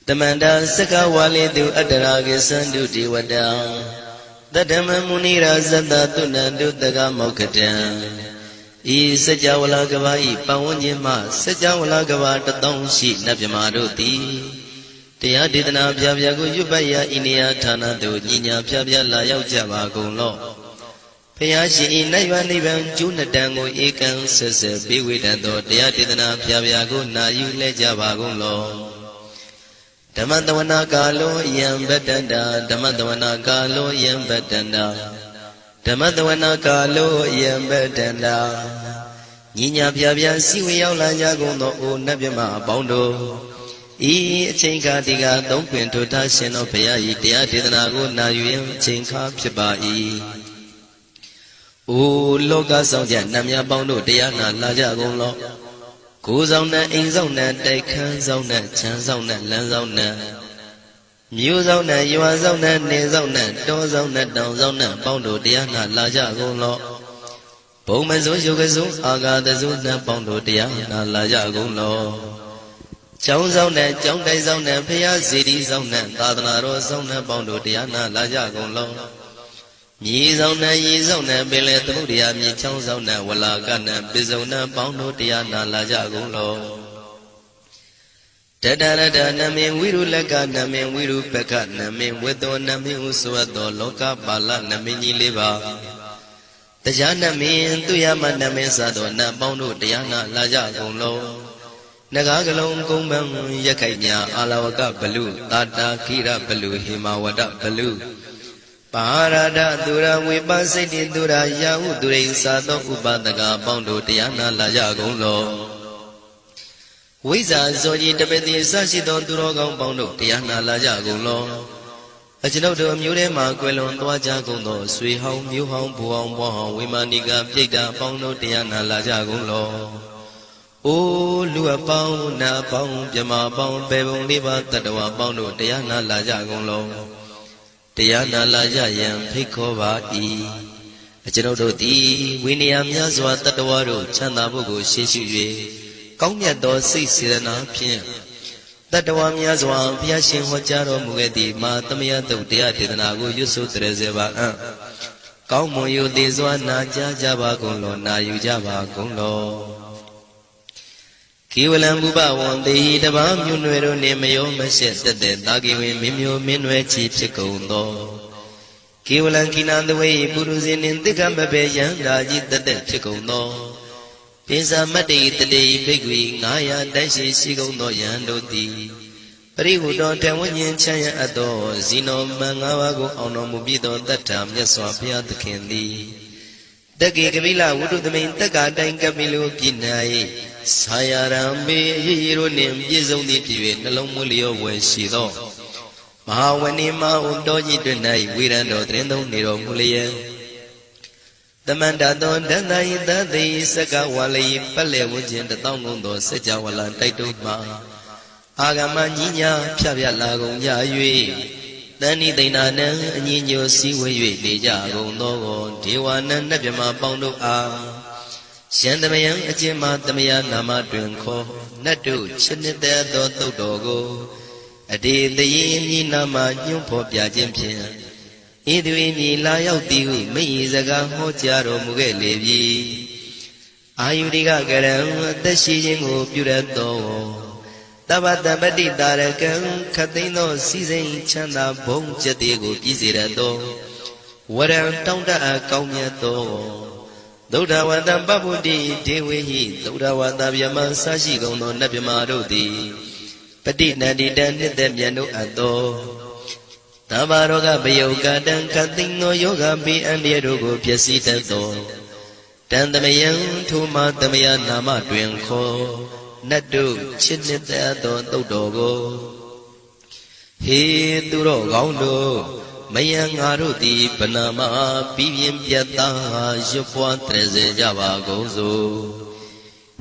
Tamanda Saka Wali do Adaragi Sandu Diwada Dadama Munira Zada Tunandu Daga Mokatan E Sajawala Gavai Pawanyama Sajawala Gava Tatong Shi Nabyamaroti Tia Didana Pyago Yubaya Inia Tana do Nina Pyabya Layao Java Golo Payashi Nayanivan Junatango Ekan Sasa Biwidando Tia Didana Pyago Nayu Java Golo Dhammadawana Kalo Yam Batanda Dhammadawana Kalo Yam Batanda Dhammadawana Kalo Yam Batanda Nina Pyabya Siwi Yaula Jagono O Nabyama Bondo E Chinka Diga Dompin to Tashin of Payai Tia Didanago Nayu Chinka Pibai O Loga Soja Namya Bondo Diana Lajagono Kuzona Inzona Daikan Zona Chanzona Lanzona Muzona Yuazona Nezona Dozona Dozona Bondo Diana Laja Golo Bomazo Yogazo Aga the Zuna Bondo Diana Laja Golo Chowzona Chowdazona Pia City Zona Tadana Zona Bondo Diana Laja Golo Yizona Yizona Beleturia Michozona Walagana Bizona Bondo Diana Lajagulo Tadada Namin Wiru Laga Namin Wiru Peka Namin Wedo Namin Uswado Loka Bala Namini Liva Tajana Min Tuyama Namin Sadona Bondo Diana Lajagulo Nagagalong Kumbang Yakanya Alawaka Balu Tata Kira Balu Himawada Balu Parada Dura Wibasiti Dura Yahu Durin Sado Ubadaga Bondo Diana Lajagulo Wiza Zoji Tabeti Sashido Durogon Bondo Diana Lajagulo Ajinodo Murema Quelon Dwajagulo Sui Home Mu Home Buon Buon Wimaniga Pida Bondo Diana Lajagulo O Lua Pong Na Pong Jama Pong Bebon Liva Tadwa Bondo Diana Lajagulo Diana Laja Yam Pikova E. Ajinodo D. Winniam Yazwa Tatawaro Chanabugo Shishu Kongyato Sisirana Pien Tatawam Yazwa Piashin Wajaro Mugeti Matamia Dia Tidanago Yusu Trezeva Kaumo Yu Dizwa Naja Java Golo Na Yujava Golo Kiwalam Buba one day the Bam Yunero Nemayo Maset the Dagiwi Mimio Minwe Chicondo Kiwalan Kinan the way Buruzin in the Gambabe Yangaji the Chicondo Pisa Mati the day Bigwi Naya Dashi Sigondo Yando di Perigu don't tell when you Chaya Ado Zino Mangawago Ono Mubido that time Yaswapia the Candy The Gigavilla would do the main Tagada Gamilu Pinai Sayarambe Hiro Nim Yizoni Piwe Nalomulio when she saw Mahawanima Undoji Denai Wirando Trendo Niro Mulia The Mandadon Danai Dadi Saka Wali Pale Wujin the Tongundo Sejawala Taituma Agamania Pavia Lago Yayui Dani Dinana Nino Siwe Deja Gondo Diwana Nabima Bondo A Shandamayan Ajima Damaya Nama Drinko Nadu Chinida Dodo Dogo Adi the Yin Nama Nyumpo Piajimpian Idwini Layao Diu Me Zaga Hotiaro Mugelevi Ayudiga Garam the Shijingo Purato Tabata Badi Darakan Katino Season Chanda Bong Jadigo Gizirado Water Tonda Kaumiato Dodawanda Babudi Dewi Dodawanda Yama Sashi Gono Nabimarodi Padina Didan Demiano Ado Tabaroga Bayoga Dan Katino Yoga Bi and Yerogo Piasita Do Dandamayan Tuma Damaya Nama Dwenko Nadu Chinita Dodogo He Duro Gondo Mayang Aruti Panama Pivian Piata Jopua Treze Java Gozo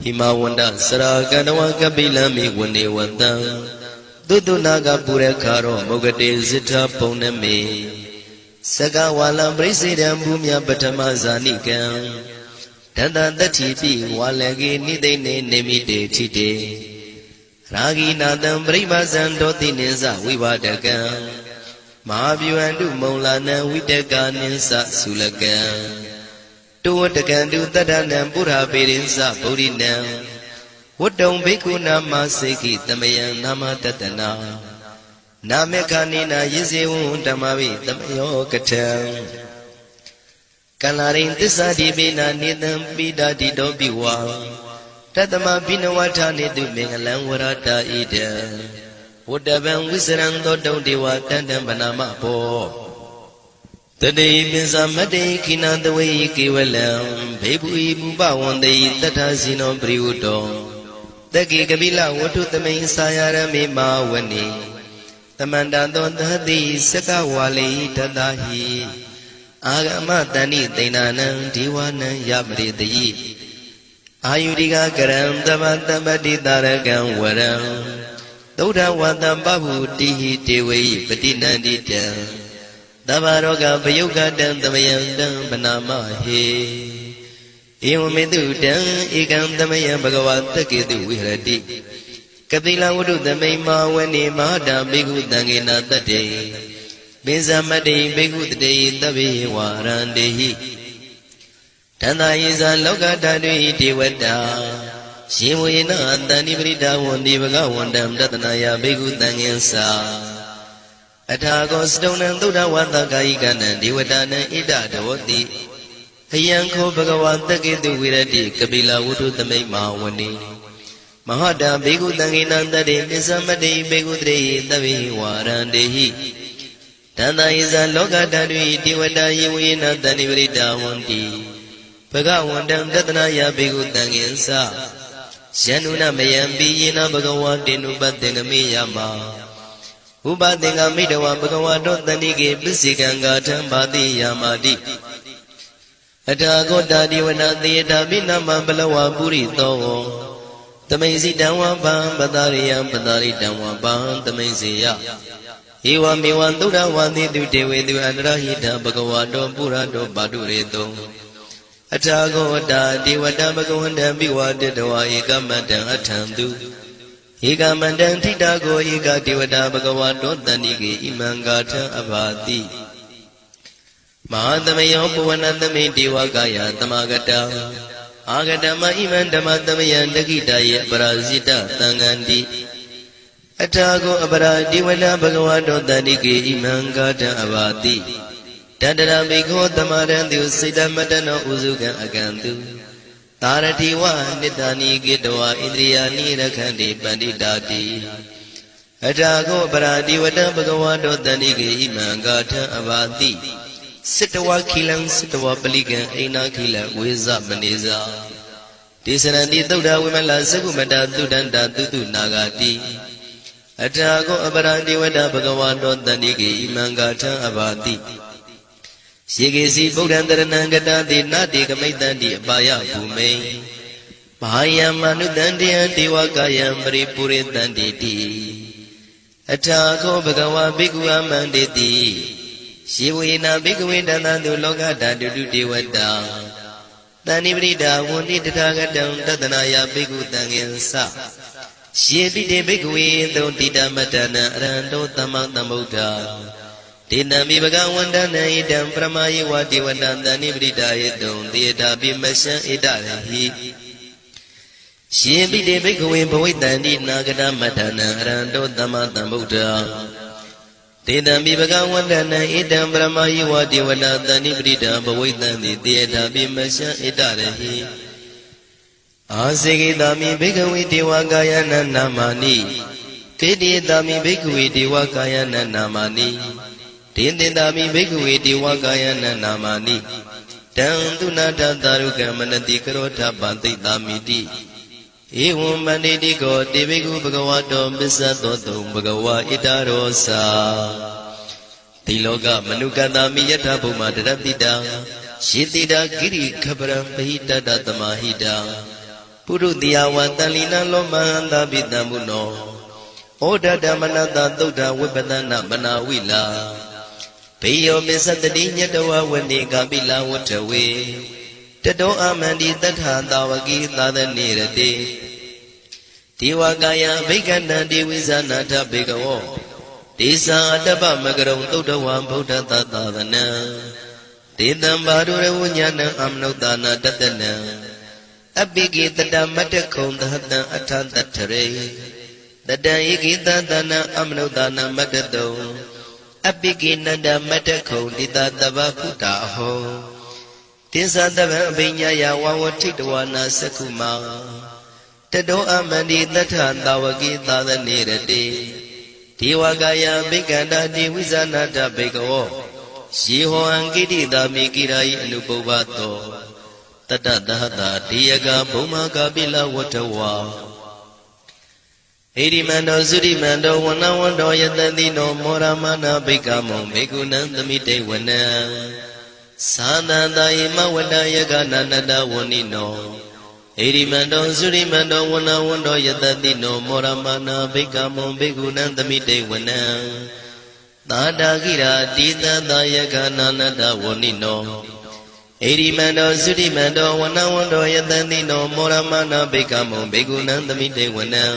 Himawanda Saraganawa Kabila Mi Wande Wanda Dudu Naga Pura Karo Mogade Zita Poname Sagawala President Bumya Batamazani Kam Tanda the TV Walagi Nide Nemide Tide ရာဂိနာတံပရိပါဇံဒောတိနိသဝိပါဒကံမဟာဗျူဟန္တုမုံလာနံဝိတကနိသသုလကံတောတကံတုတတ္တနံပုရပေရိသဗုဒ္ဓိနံဝတ္တုံဘိက္ခုနာမစေခိတမယံနာမတတနာနာမေခာနိနာယဇေဝံဓမ္မဝိတမယောကထံကလာရိန်သစ္စာတိပိနာနေတံပိဒာတိတောပိဝါတတမဘိနဝထာနေတုမင်္ဂလံဝရတာဣဒံဝတ္တဗံဝိစရံသောတုံဒေဝတန္တံဗနာမဘောတတိပိစမတ္တိခိနတဝေကေဝလံဘေဘူဤဘူပဝန္တိတထဇိနောပရိဝတ္တောတက္ကိကပိလဝတ္ထုသမိန်စာယရမေမာဝနိသမန္တသောသတိစကဝါလိတတဟိအာဂမတဏိသိဏနံဒီဝနံယပရိတိအာယုရိကကရံတမတမတိတာရကံဝရံသုဒ္ဓဝတံပဟုတိဟိတေဝေပတိနန္တိတံသဗ္ဗရောဂပယုတ်ကတံသမယံတံဗနာမဟေဧဝမေတုတံဧကံသမယံဘဂဝါတကေတုဝိဟရတိကပိလဝတ္ထုသမိန်မာဝနေမဟာတံဘေကုတံကေနတတ္တေပိဇမတ္တိဘေကုတတေသဗ္ဗေဝါရန္တေဟိတန္တာယေဇာလောကဓာတုဟိဒေဝတာရှင်ဝေနတန္တိပရိဒါဝန္တိဘဂဝန္တံတတနာယဘေကုတံငင်္စာအထာကောစတုံနံသုဒ္ဓဝါသကာယိကနံဒေဝတာနံဣဒဒဝတိအယံခောဘဂဝါတက္ကေတုဝိရတိကပိလဝတ္ထုသမိန်မာဝနေမဟာတံဘေကုတံငေနံတတေပိသမတ္တိဘေကုတရေသဗ္ဗေဝါရန္တေဟိတန္တာယေဇာလောကဓာတုဟိဒေဝတာယေဝေနတန္တိပရိဒါဝန္တိဘဂဝန္တံတတနာယဘေကုတံငင်္စာယန္နုနမယံပိယေနဘဂဝါတေနုပတ္တေငမေယမဥပသင်္ကမိတဝဘဂဝါတောတန္တိကေပစ္စေကံဂါထံဘာတိယာမာတိအထာဂောတာဒီဝနာသေတာပိနမပလဝပုရိသောသမိန်စီတံဝပံပတရိယံပတရိတံဝပံသမိန်စီယဧဝမေဝံသုဒ္ဓဝါတိတုတေဝေတုအန္တရဟိတဘဂဝါတောပုရတောပါတုရေတောအထာဂောတာဒီဝတံဘဂဝန္တံပိဝါတတဝါဧကမတံအထံတုဧကမန္တံထိတာကိုဧကဒေဝတာဘဂဝါတောတန္တိကေဣမံဂါထံအဘာတိမဟာသမယောပဝနသမိဒေဝကာယသမဂတံအာဂတမဣမံဓမ္မသမယံတခိတယေအပရာဇိတသံဃန္တိအထာကိုအပရာဒေဝတာဘဂဝါတောတန္တိကေဣမံဂါထံအဘာတိတတရဘိခောသမရံတုစိတမတနောဥစုကံအကံတုသာရတိဝနိတ္တနိကေတဝဣန္ဒြိယာနိရခန္တိပန္တိတာတိအထာကိုပရာဒီဝတံဘဂဝါတောတန္တိကေဣမံဂါထံအဘာတိစိတဝခိလံစိတဝပလိကံအိနာခိလဝေဇမနေဇာဒေသရန္တိသုဒ္ဓဝိမလသကုမတသုဒ္ဓန္တာတုတုနာဂာတိအထာကိုအပရာဒီဝတဘဂဝါတောတန္တိကေဣမံဂါထံအဘာတိယေကေစီဗုဒ္ဓံတရဏံကတတိနာတိကမိတ္တန္တိအပါယဘူမိန်မဟာယမနုတန္တိယဒေဝကာယံပရိပုရိတန္တိတိအထာခောဘဂဝါဘိက္ခုအမန္တေတိယေဝေနဘိက္ခဝေတန္တံတုလောကဓာတုတုဒေဝတာတဏိပရိဒါဝန္တိတထာဂတံတတနာယဘိက္ခုတံငင်္စယေပိတေဘိက္ခဝေသုတိတမတ္တနံအရဟံတောသမ္မာသမ္ဗုဒ္ဓဒေနံမိဘဂဝန္တနံဣတံပရမယေဝဒေဝတံတဏိပရိဒါယေတုံသေတာပိမရှံဣတရဟိယေပိတေဘိက္ခဝေဘဝိတန္တိနာဂတမတ္တနံအရဟံတောသမ္မာသမ္ဗုဒ္ဓတေတံမိဘဂဝန္တနံဣတံပရမယေဝဒေဝတံတဏိပရိဒါဘဝိတန္တိသေတာပိမရှံဣတရဟိအာစေကိတာမိဘိက္ခဝေဒေဝကာယနံနာမာနိကေတိတာမိဘိက္ခဝေဒေဝကာယနံနာမာနိဒေင်တင်တာမိဘိက္ခဝေဒေဝကာယနံနာမာနိတံသူနာတသာရုကမနတိကရောထပံသိတာမိတိဧဝံမန္တိတိကောတေဘိက္ခုဘဂဝါတောပစ္စသောတုံဘဂဝါဣတရောစာတိလောကမနုကတမိယထဘုမတရတိတံယေတိတာကိရိခပရံပဟိတတသမာဟိတံပုရုတိယဝတံလီနံလောမဟန္တာပိတံဘုနောဩဒဓမ္မနတသုဒ္ဓဝိပဒနာမနာဝိလာဘေယောမစ္စတတိညတဝဝနေကပိလဝတ္ထဝေတတောအမန္တိတထာတာဝကိသာသနေရတိ Devakaya Vikanda Devizana Tabigao Desa Adaba Magaram Tudawa Buddha Tatana Dedam Badura Unyana Amnodana Tatana Abigi Tadamatacon the Hata Atantatare The Daigita Dana Amnodana Matado Abigi Nada Matacon Dida Davaputa Ho Desa Dava Vinyaya Wawatitwana Sakuma Tado Amandi Natan Dawagi Tada Nirade Devakaya Biganda Devizana Tabigao Shiho Angidi da Mikirai Anubovato Tata Dada Diaga Buma Kabila Watawa Edimando Zudimando Wanawando Yatandino Moramana Bigamo Begunandamite Wana Sananda Ima Wadayaga Nanada Wanino Edimando Zudimando Wanawando Yatandino Moramana Bigamo Begunandamite Wana Nada Gira Dita Dayaga Nanada Wanino Edimando Zudimando Wanawando Yatandino Moramana Bigamo Begunandamite Wana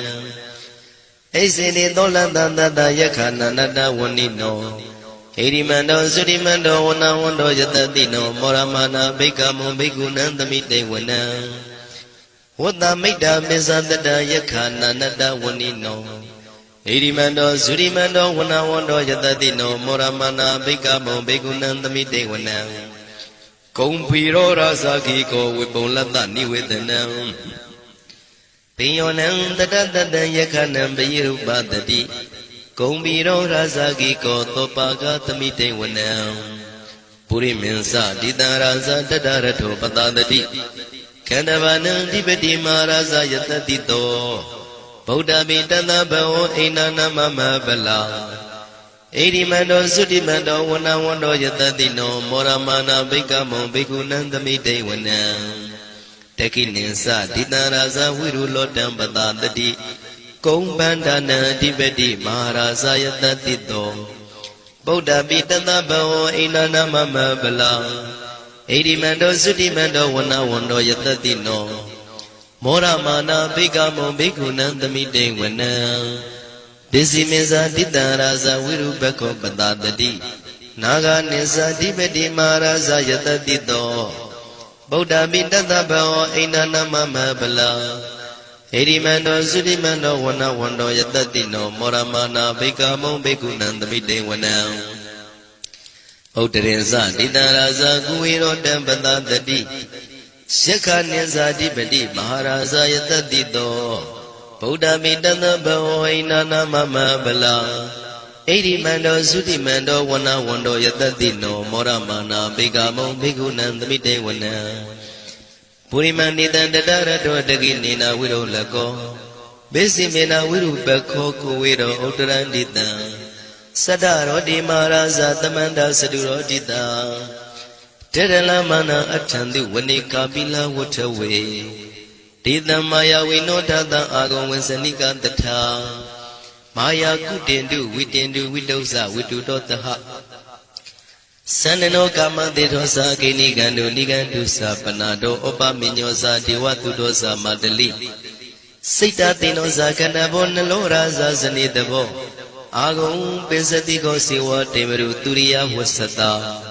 Esini Dolanda Dayaka Nanada Wanino Edimando Zudimando Wanawando Yatandino Moramana Bigamo Begunandamite Wana Wada Mida Mizanda Dayaka Nanada Wanino Edimando Zudimando Wanawando Yatandino Moramana Bigamo Begunandamite Wana Kumpiro Rasaki Ko Wipolata Niwetana Pionam Tata Yakanam Beyu Badati Kumpiro Rasaki Ko Topaga Tamite Wana Puri Mensa Didaraza Tadarato Patadati Kanavana Dipati Maraza Yatatito Buddha Bitana Bao Inana Mama Bala Edimando Zudimando Wanawando Yatandino Moramana Bigamo Begunandamite Wana Tekininsa Dinaraza Virulo Dambadati Kumbandana Dibedi Maharaza Yatatito Buddha Bitana Bao Inana Mama Bala Edimando Zudimando Wanawando Yatatino Moramana Bigamo Begunandamite Wana Disimeza Didaraza Virubako Badadadi Naga Nisa Dibedi Maharaza Yatatito Buddha Bidada Bao Inana Mama Bala Edimando Zudimando Wanawando Yatatino Moramana Bigamo Begunandamite Wana Uttarenza Didaraza Guiro Dambadadi Shaka Nisa Dibedi Maharaza Yatatito Buddha Midana Bao Inana Mama Bala Edimando Zudimando Wanawando Yatatino Moramana Bigamo Begunandamite Wana Purimanidan Dadara Daginina Widow Lago Besimena Wiru Bako Kuwido Uttarandita Sadaro Di Maharaza Tamanda Saduro Dita Tedala Atandi Wanika Bila Waterway Dita Maya Winodata Agon Wensanika Data Maya Kutendu Witendu Widosa Widudotaha Sanano Kama Dedosa Genigandu Nigandusa Panado Opa Minyosa Diwatudosa Madali Sita Tinosa Kanabon Loraza Zanidabo Agon Pesatiko Siwa Temeru Turia Wasata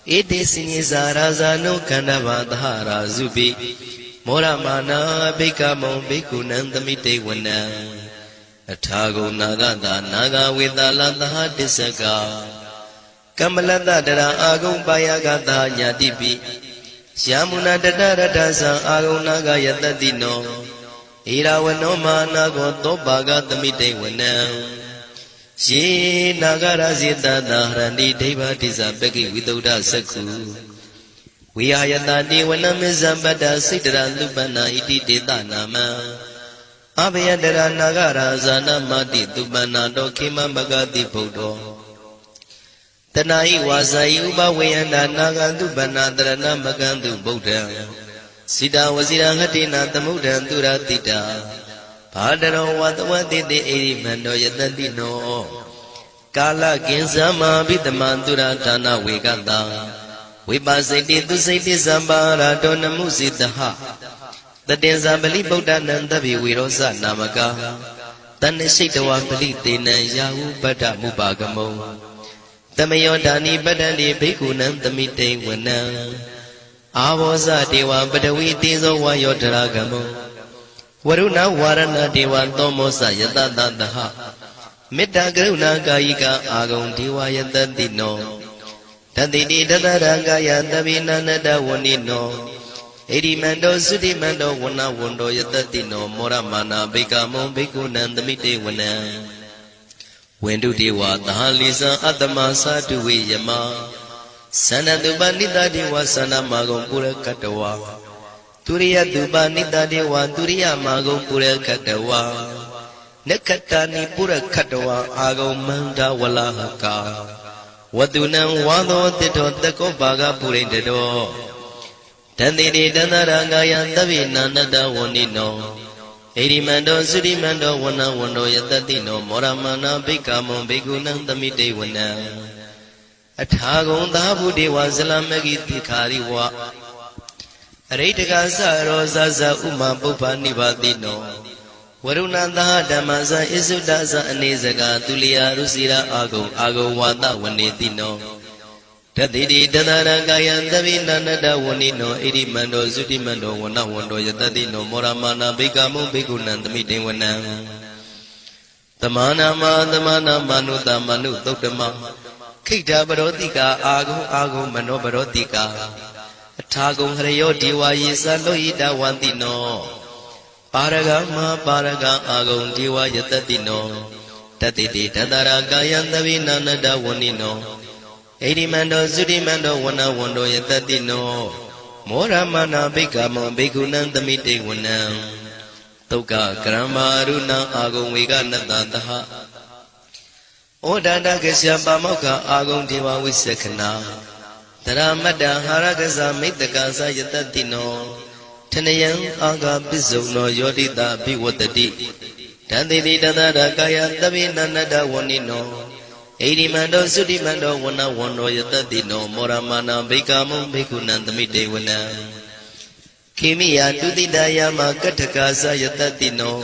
Ede Sinisa Raza no Kanavadhara Zubi Moramana Bikamo Begunandamite Wana Atago Nagada Naga Vidalata Disaka Kamalata Dara Agon Bayagata Yadibi Shamuna Dada Dasa Agon Naga Yatadino Irawano Manago Tobaga Tamite Wana She Nagarazita Dahrandi Deva Tisabeki Vidoda Saku We are Yatadi Wanamizambada Sidra Lubana Iti Dita Nama Abhyadara Nagara Zana Mati Dubana Dokima Bagati Podo Tanai Wasai Uba Wayanda Naga Dubana Drana Magandu Buddha Sida Wazira Hatina Tamudan Duratita Padaro Watawati de Erimando Yatadino Kala Kinsama Vidamandura Tana Wiganda Vipasiti to Siti Zambara Dona Musitaha တတင်္ဇာပလိဗုဒ္ဓနံတပိဝေရောဇနာမကတဏ္ဍရှိတဝပလိတေနံယာဟုပတ္တမုပါကမုံတမယောဒါနိပတ္တန္တိဘိက္ခုနံသမိတေဝနံအာဘောဇဒေဝပတဝီတေဇောဝါယောတရာကမုံဝရုဏဝါရဏဒေဝသောမောဇယတတတဟမေတ္တာကရုဏာကာယိကအာဂုံဒေဝယတတိနောတတိတိတတရကာယသဗ္ဗိနန္တဝဏိနောဣရိမန္တောသုတိမန္တောဝဏဝန္တောယတတိနောမောရမာနာဘိကမုံဘိက္ခုနံသမိတေဝနံဝန္တုတေဝသာလိဇံအတ္တမသာတုဝေယမသန္တတုပနိတတေဝသန္နမာဂုံပုရကတဝါသူရိယတုပနိတတေဝသူရိယမာဂုံပုရကတဝါနက္ခတနိပုရခတဝါအာဂုံမန္တဝလဟကာဝတုနံဝါသောတိတောတကောဘာဂပုရိတတောတန္တိတိတန္တရကာယသဗ္ဗိနန္တဝဏိနောဣရိမန္တောသုတိမန္တောဝဏဝန္တောယတတိနောမောရမနာဘိက္ခမုံဘိက္ခုနံသမိတေဝနံအထာဂုံသာဘုဒေဝဇလမဂိတိခာရိဝအရိတကသရောဇဇဥမပုပ္ပနိဗ္ဗာတိနောဝရုဏသာဓမ္မဇဣစုတဇအနေစကာသူလျာရုစီရာအာဂုံဝါဒဝနေတိနောတတိတိတတရကာယသဗ္ဗိနန္တဝဏိနောဣရိမန္တောသုတိမန္တောဝဏဝန္တောယတတိနောမောရမာနာဘိက္ခမုံဘိက္ခုနံသမိတေဝနံသမာနာမနုတမနုသုတ်တမခိတ္တပရောတိကာအာဂုံမနောပရောတိကာအထာဂုံဟရယောဒေဝယေသလောဟိတဝန္တိနောပါရဂမပါရဂအာဂုံဒေဝယတတိနောတတိတိတတရကာယသဗ္ဗိနန္တဝဏိနောဣရိမန္တောသုတိမန္တောဝဏဝန္တောယတတိနောမောရမနာဘိက္ခမုံဘိက္ခုနံသမိတေဝနံသုက္ကကရမရုဏအာဂုံဝေကနတသဟဩဒန္တကစ္စပါမောက္ခအာဂုံဒေဝဝိသခနာတရမတ္တဟာရကဇမိတ္တကသယတတိနောထနယံအာဂပိစုံနောယောတိတာဘိဝတတိတန္တိတိတတရကာယသဗ္ဗိနန္တဝဏိနောဣရိမန္တောသုတိမန္တောဝဏဝန္တောယတတိနောမောရမာနာဘိက္ခမုံဘိက္ခုနံသမိတေဝနံခေမိယတုတိတယမကတ္ထကာသယတတိနော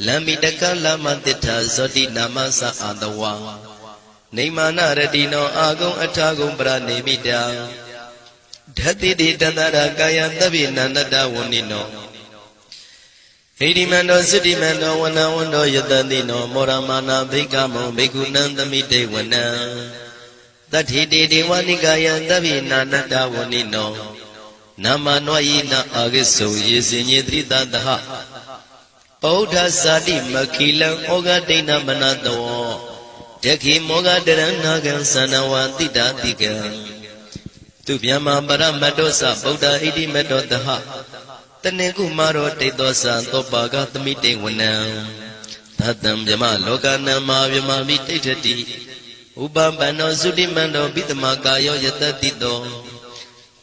လမ္မိတကလမတိထဇောတိနာမသအာတဝါနေမာနရတိနောအာဂုံအထာဂုံပရနေမိတံဓတ္တိတိတတရကာယသဗ္ဗိနန္တဝဏိနောဣရိမန္တောသုတိမန္တောဝဏဝန္တောယတတိနောမောရမာနာဘိက္ခမုံဘိက္ခုနံသမိတေဝနံတတ္ထိတိဒေဝနိကာယသဗ္ဗိနန္တဝဏိနောနာမနောယိနအာဂိစုံယေစိညေတိတတဟဗုဒ္ဓဇာတိမခိလံဩဃဒိဏမနတောတခိမောဃတရဏဂံသနဝတိတာတိကံသူဗျမပရမတ္တောသဗုဒ္ဓဣတိမတ္တောတဟတနေကုမာရောတိတောသသောပါကသမိတေဝနံသတံဗျမလောကနံမာဗျမမိတိဋ္ဌတိဥပပန္နောသုတိမန္တောပိတမကာယောယတတိတော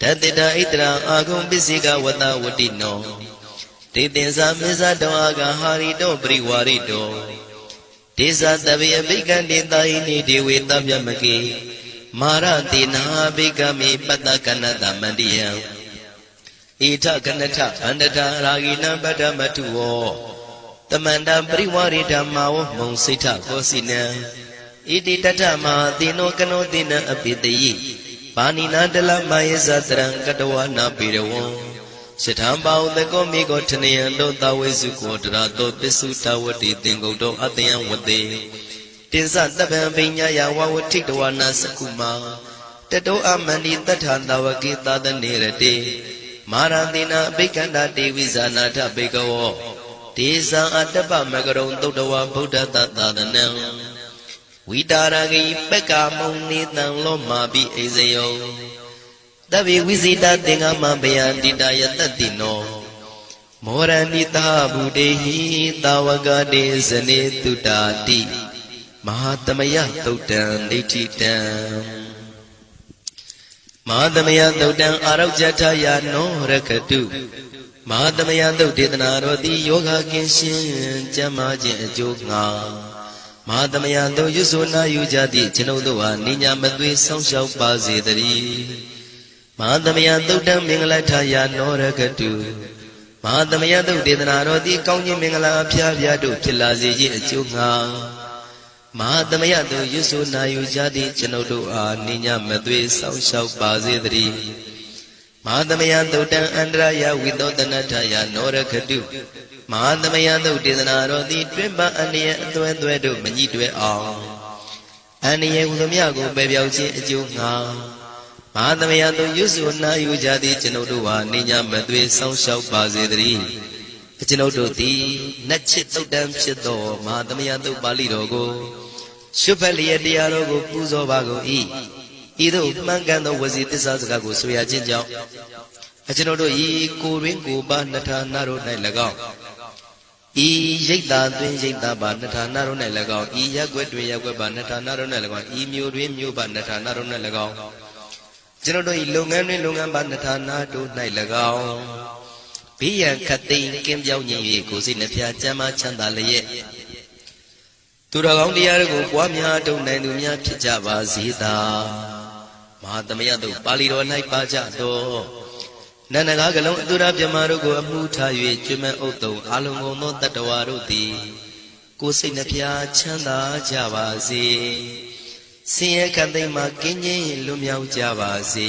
တတိတာဣတရာအာဂုံပစ္စေကဝတဝတိနောတေသင်္ဇာမေဇတောအာဂဟာရိတောပရိဝါရိတောဒေဇာတဗေအဘိကံတေတာဟိနိဒေဝေတဗျမကေမာရတေနာဘိကမေပတ္တကနတမန္တိယံဣထကနထဗန္တတာရာဂိနံပတ္တမတုဝောတမန္တပရိဝါရိဓမ္မာဝမုံစိဋ္ဌကောစီနံဣတိတထမဟာတိနောကနောတိနံအပိတယိပါဏိနာတလမယေဇတရံကတဝနာပိရဝံစထံပါဥတကောမိကောထနယံတောတဝေစုကောတရာတောပစ္စုတဝတိသင်္ကုတ်တောအတယံဝတေတင်္စတပံပိညာယဝဝထိတဝနာစကုမာတတောအမန္တိတထာတဝကေသာသနေရတေမာရတိနာအဘိက္ခန္တာတေဝိဇာနာထဘေကဝောဒေဇံအတ္တပမကရုံသုတ္တဝဗုဒ္ဓတသာသနံဝိတာရဂိပက္ခမုံနေတံလောမာပိအိဇယောတဗေဝိဇိတသင်္ဃမဘယန္တိတယတတိနောမောရဏိတာဘုဒေဟိတာဝကတေဇနေတုတာတိမဟာသမယသုတ်တံဒိဋ္ဌိတံမဟာသမယသုတ်တံအာရောဇထယာနောရခတုမဟာသမယသုတ်ဒေသနာတော်သည်ယောဂကင်းရှင်းကျမ်းမာခြင်းအကျိုးငှာမဟာသမယသုတ်ရွဆိုနာယူကြသည့်ကျွန်ုပ်တို့ဟာနိညာမသွေဆောင်းလျှောက်ပါစေတည်းမဟာသမယသုတ်တံမင်္ဂလထယာနောရခတု မဟာသမယတုတ်ဒေသနာတော်သည်ကောင်းခြင်းမင်္ဂလာအဖျားဖျားတို့ဖြစ်လာစေခြင်းအကျိုးငှာမဟာသမယတုတ်ရွတ်ဆိုနာယူကြသည့်ကျွန်ုပ်တို့အားနိညာမသွေစောင့်ရှောက်ပါစေတည်းမဟာသမယတုတ်တံအန္တရာယဝိသောတနထယနောရခတုမဟာသမယတုတ်ဒေသနာတော်သည်တွင်ပအန္တရာယ်အသွဲသွဲတို့မညှိတွဲအောင်အန္တရာယ်ဟူသည်များကိုပယ်ပြောက်ခြင်းအကျိုးငှာမဟာသမယတုတ်ရွတ်ဆိုနာယူကြသည့်ကျွန်ုပ်တို့အားနိညာမသွေစောင့်ရှောက်ပါစေတည်းကျွန်ုပ်တို့သည်နတ်ချစ်တုတ်တံဖြစ်သောမဟာသမယတုတ်ပါဠိတော်ကိုရှုဖက်လျက်တရားတော်ကိုပူဇော်ပါကုန်၏ဤသို့မှန်ကန်သောဝစီသစ္စာစကားကိုဆိုရခြင်းကြောင့်ကျွန်ုပ်တို့ဤကိုရင်းကိုပါနှစ်ဌာနတို့၌၎င်းဤရိတ်တာတွင်ရိတ်တာပါနှစ်ဌာနတို့၌၎င်းဤရက်ွက်တွင်ရက်ွက်ပါနှစ်ဌာနတို့၌၎င်းဤမျိုးတွင်မျိုးပါနှစ်ဌာနတို့၌၎င်းကျွန်ုပ်တို့ဤလုပ်ငန်းတွင်လုပ်ငန်းပါနှစ်ဌာနတို့၌၎င်းဘေးရန်ခတ်သိမ်းကင်းပြောင်းခြင်း၍ကိုယ်စိတ်နှဖျားကျမ်းမာချမ်းသာလျက်သူတော်ကောင်းတရားတို့ကိုပွားများတုံနိုင်သူများဖြစ်ကြပါစေသာမဟာသမယတုတ်ပါဠိတော်၌ပါကြတော်နန္ဒကားကလုံးအတုရပြမတို့ကိုအမှုထား၍ကျွမ်းမဲ့ဥတုံအာလုံကုန်သောတတ္တဝါတို့သည်ကိုယ်စိတ်နှဖျားချမ်းသာကြပါစေဆင်းရဲခတ်သိမ်းမှကင်းခြင်းလွတ်မြောက်ကြပါစေ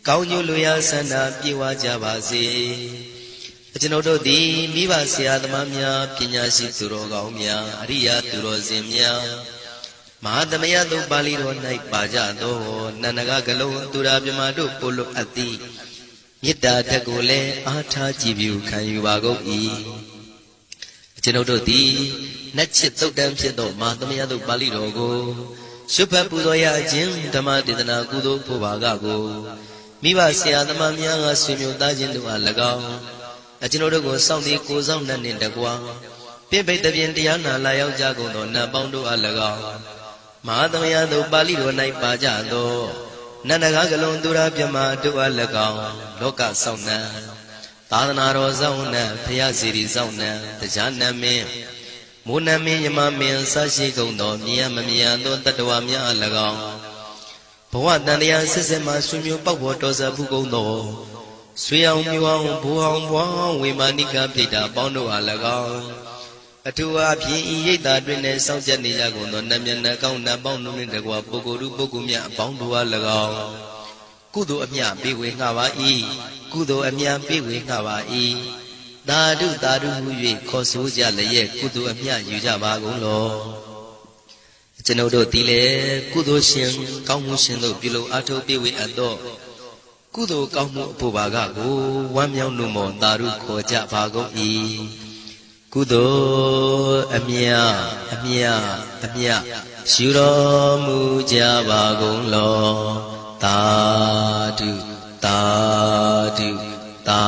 ကောင်းကျိုးလူရဆန္ဒပြေဝကြပါစေကျွန်ုပ်တို့သည်မိဘဆရာသမားများပညာရှိသူတော်ကောင်းများအရိယာသူတော်စင်များမဟာသမယတုတ်ပါဠိတော်၌ပါကြသောနန္ဒကကလုံးသူရာပြမတို့ပို့လို့အပ်သည်မေတ္တာဓာတ်ကိုလည်းအားထားကြည်ပြုခံယူပါကုန်၏ကျွန်ုပ်တို့သည်နတ်ချစ်တုတ်တံဖြစ်သောမဟာသမယတုတ်ပါဠိတော်ကိုရှုဖတ်ပူဇော်ရခြင်းဓမ္မဒေသနာကုသိုလ်ဖို့ပါကကိုမိဘဆရာသမားများကဆွေမျိုးသားချင်းတို့အား၎င်းကျွန်ုပ်တို့ကိုစောင့်တည်ကိုဆောင်နှင့်တကွာပြိပိတ်တပြင်တရားနာလာရောက်ကြကုန်သောနတ်ပေါင်းတို့အား၎င်းမဟာသမယတုတ်ပါဠိတော်၌ပါကြသောနန္ဒကားကလုံးသူရာပြမတို့အား၎င်းလောကဆောင်နှံသာသနာတော်ဆောင်နှံဖရာစီရီဆောင်နှံတရားနမင်းမိုးနမင်းယမမင်းဆရှိကုန်သောမြင်မမြင်သောတတ္တဝါများအား၎င်းဘဝတန်တရားစစ်စစ်မှဆွေမျိုးပေါက်ပေါ်တော်ဆက်ဖူးကုန်သောဆွေအောင်မျိုးအောင်ဘူအောင်ဘွားဝေမာနိကပြိတ္တာပေါင်းတို့အား၎င်းအထူးအားဖြင့်ဤရိတ်တာတွင်လည်းစောင့်ကြနေကြကုန်သောနတ်မြတ်နတ်ကောင်းနတ်ပေါင်းတို့နှင့်တကွာပုဂ္ဂိုလ်ပုဂ္ဂိုလ်များအပေါင်းတို့အား၎င်းကုသိုလ်အမြပေးဝေငှပါ၏ကုသိုလ်အမြပေးဝေငှပါ၏သာဓုသာဓုဟု၍ခေါ်ဆိုကြလျက်ကုသိုလ်အမြယူကြပါကုန်လောကျွန်ုပ်တို့သည်လည်းကုသိုလ်ရှင်ကောင်းမှုရှင်တို့ပြုလုပ်အားထုတ်ပေးဝေအပ်သောကုသိုလ်ကောင်းမှုအဖို့ပါကကိုဝမ်းမြောက်နှုတ်မောသာဓုခေါ်ကြပါကုန်၏ကုသိုလ်အမြအမြအမြယူတော်မူကြပါကုန်လောသာဓုသာဓုသာ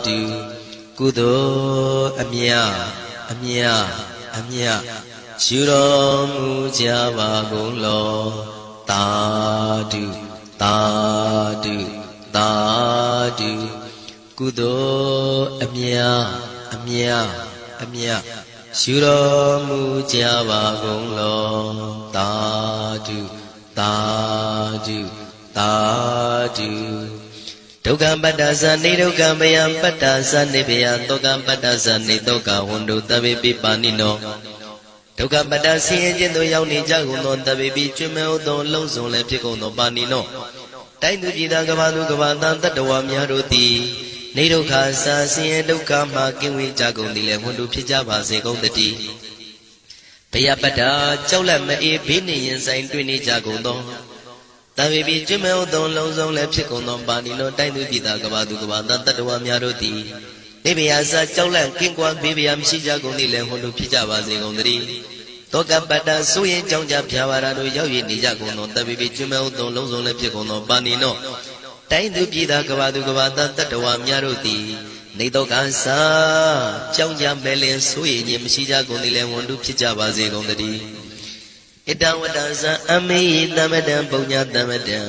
ဓုကုသိုလ်အမြအမြအမြယူတော်မူကြပါကုန်လောသာဓုသာဓုသာဓုကုသိုလ်အမြအမြအမြယူတော်မူကြပါကုန်လောသာဓုသာဓုသာဓုဒုက္ခပတ္တသနေဒုက္ခမယံပတ္တသနေဘယသောကပတ္တသနေသောကဝန္တုတဗေပိပါဏိနောဒုက္ခပတ္တဆင်းရဲခြင်းသို့ရောက်နေကြကုန်သောတဗေပိကျွမ်းမဲ့သောလုံးစုံလည်းဖြစ်ကုန်သောပါဏိနောတိုင်းသူပြည်သားကဘာသူကဘာသားတတ္တဝါများတို့သည်နေဒုက္ခစာဆင်းရဲဒုက္ခမှကင်းဝေးကြကုန်သည်လည်းဝန္တုဖြစ်ကြပါစေကုန်တည်းဘယပတ္တကြောက်လက်မအေးဘေးနေရင်ဆိုင်တွေ့နေကြကုန်သောတဗေပိကျွမ်းမဲ့သောလုံးစုံလည်းဖြစ်ကုန်သောပါဏိနောတိုင်းသူပြည်သားကဘာသူကဘာသားတတ္တဝါများတို့သည်နေဘယာစာကြောက်လန့်ကင်းကွာဘေးဘယာမရှိကြကုန်သည်လည်းဟွန်တို့ဖြစ်ကြပါစေကုန်သတည်းတောကပတ္တဆိုရင်ကြောင့်ကြဖြာပါရာတို့ရောက်ရနေကြကုန်သောတပိပိကျွမ်းမဲ့သောလုံးစုံလည်းဖြစ်ကုန်သောပါဏိနောတိုင်းသူပြည်သားကဘာသူကဘာသားတတ္တဝါများတို့သည်နေတောကစာကြောင့်ကြမဲ့လင်ဆိုရင်မရှိကြကုန်သည်လည်းဟွန်တို့ဖြစ်ကြပါစေကုန်သတည်းဣတဝတ္တဇံအမေသမတံပုညသမတံ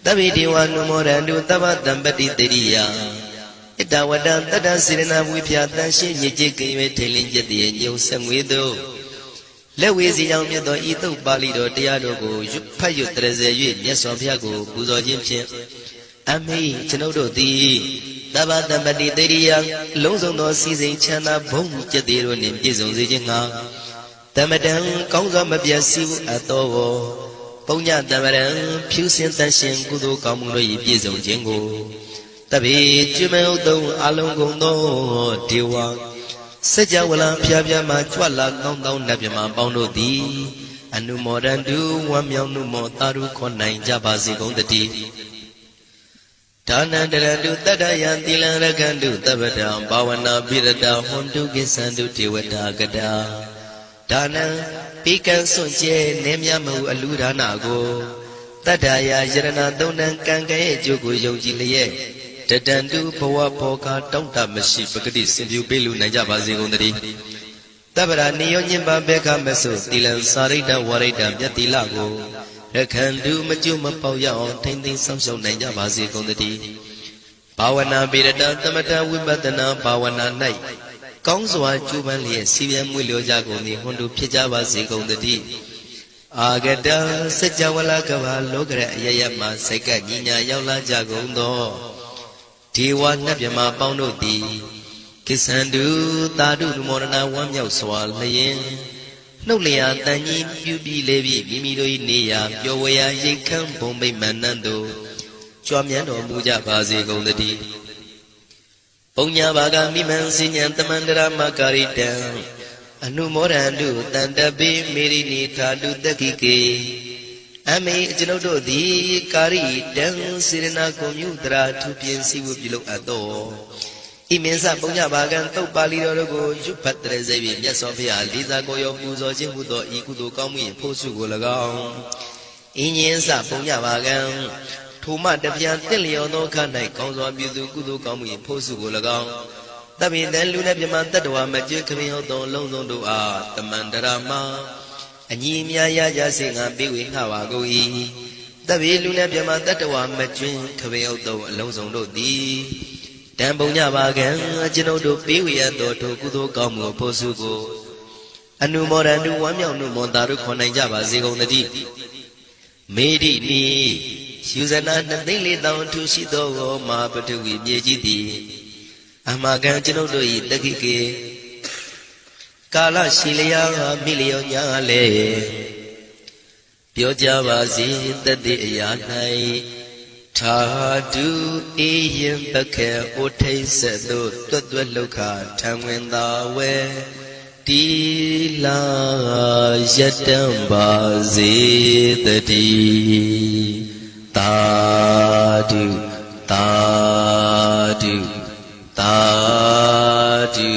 တပိတိဝနုမောရန္တုသဗ္ဗတံပတိတရိယဣတဝတ္တတတ္တစေရနာဝိဖျာတန်ရှင်းညစ်ကြေးကင်၍ထိန်လင်းကျက်တည်းညုံဆက်ငွေတို့လက်ဝေစီကြောင့်မြတ်သောဤသုတ်ပါဠိတော်တရားတော်ကိုဖတ်ရွတ်တရစေ၍မြတ်စွာဘုရားကိုပူဇော်ခြင်းဖြင့်အမိကျွန်ုပ်တို့သည် Taba Tambati Teria, Lonzo no Season Chana, Bom Jadiro named Jason Zijinga. Tamadan, Konga Mabia Siu Atowo, Ponya Tamadan, Pusin Tashin, Kudo Kamuri, Jason Jingo. Tabi, Jumel do Alongo no, Tiwa. Sajawala, Piabia, Machwala, Nondon Nabima, Bondo D. And no more than do 1 million no more Taru Konai Jabazi on the tea. Tana Darandu Tadayan Tilaragandu Tabata, Bawana Birada, Hondu Gisandu Tiwata Gada. Tana Pikan Sunche, Nemyamu Alura Nago. Tadaya Yarana Donan Kangae Jogo Yojilie. Tadandu Poa Poka, Tonta Mashi Pagadi, and you Bilu Najabazi on the tea. Tabara Niyonyimba Beka Meso, Tilan Sarita Warita Yatilago, Rakandu Majuma Pauya on Tending Samson Naya Bazi Kondati, Pawana Birada Tamata Wibatana Pawana Night, Kongswa Jubali, Siviam Wilio Jagoni, Hondu Pijabazi Kondati, Agada Sajawala Kava Logra Yayama Seka Nina Yaula Jagondo, Tiwa Nabyama Pauno Di. Kisandu, Tadu, Morana, one yow swal, Mayen. No lea, Tani, you be levy, Mimido Nea, Yowea, Yakam, Bombay Manando, Chuamiano, Muja Bazi, Gondadi. Ponya Baga, Miman, Sinyan, Tamandra, Makari down. A no more and do than the bay, Mary Nita, do the kiki. Ame, Genodo, the Kari, down, Sirena, Commutra, 2 PNC would below at door. Imensa Ponya Bagan, to Paliro, Jupatra Zevi, Yasofia, Liza Goyo, Muzo, Jimudo, Ikudo, Kami, Posugo Lagong. Inyensa Ponya Bagan, Tuma de Piantelio, no Kanai, Konzo, Budu, Kudu, Kami, Posugo Lagong. Tabi then Luna Piamantadua, Magic Camino, London do A, the Mandarama, and Yimia Yasing and Biwin Hawagoi. Tabi Luna Piamantadua, Magic Camino, London do D. Tambonya Bagan, Geno do Piwia do Kudo Kamu Posugo. A new more and new 1 million no Montaru Konajaba Zigo Nadi. Made it me, Susan and daily down to Shido, Mapatu with Yejidi. Amagan Geno do it, the Kiki. Kala Shilia, million yale. Pioja zi, the day yanai. Tadu Ian Baka Ote Sedo Tudweluka Tangwenda We Tila Yatamba Zedadi Tadu Tadu Tadu